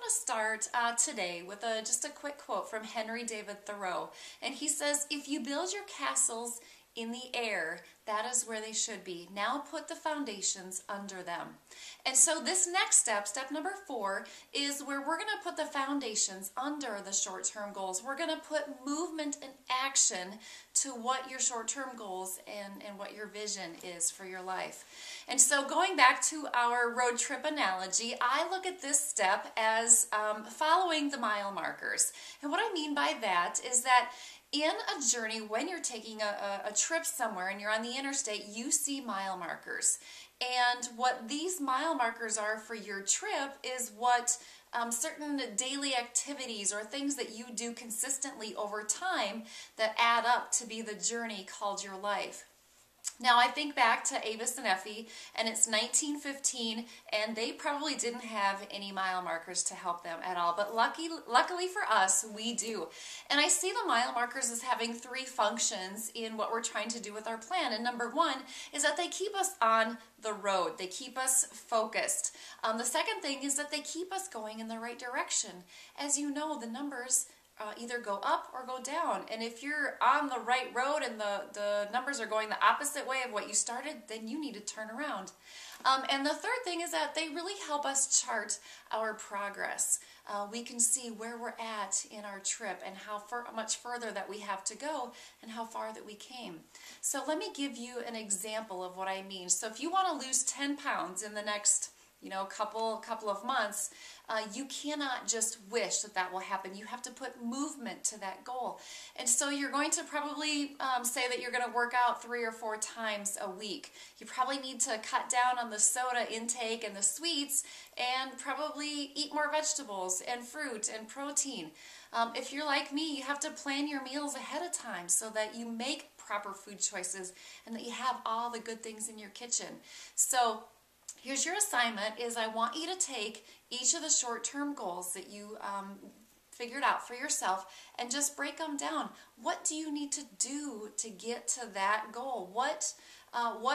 to start today with just a quick quote from Henry David Thoreau. And he says, "If you build your castles in the air, that is where they should be. Now put the foundations under them." And so this next step, step number 4, is where we're going to put the foundations under the short-term goals. We're going to put movement and action to what your short-term goals and what your vision is for your life. And so going back to our road trip analogy, I look at this step as following the mile markers. And what I mean by that is that in a journey, when you're taking a trip somewhere and you're on the interstate, you see mile markers. And what these mile markers are for your trip is what certain daily activities or things that you do consistently over time that add up to be the journey called your life. Now, I think back to Avis and Effie, and it's 1915, and they probably didn't have any mile markers to help them at all. But luckily for us, we do. And I see the mile markers as having 3 functions in what we're trying to do with our plan. And number 1 is that they keep us on the road. They keep us focused. The second thing is that they keep us going in the right direction. As you know, the numbers either go up or go down. And if you're on the right road and the numbers are going the opposite way of what you started, then you need to turn around. And the third thing is that they really help us chart our progress. We can see where we're at in our trip and how much further that we have to go and how far that we came. So let me give you an example of what I mean. So if you want to lose 10 pounds in the next couple of months, you cannot just wish that that will happen. You have to put movement to that goal. And so you're going to probably say that you're going to work out 3 or 4 times a week. You probably need to cut down on the soda intake and the sweets and probably eat more vegetables and fruit and protein. If you're like me, you have to plan your meals ahead of time so that you make proper food choices and that you have all the good things in your kitchen. So here's your assignment is I want you to take each of the short-term goals that you figured out for yourself and just break them down. What do you need to do to get to that goal? What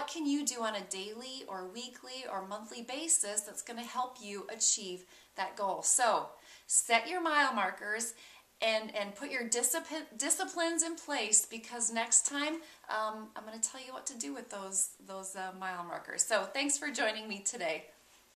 can you do on a daily or weekly or monthly basis that's going to help you achieve that goal? So set your mile markers and put your disciplines in place, because next time I'm going to tell you what to do with those mile markers. So thanks for joining me today.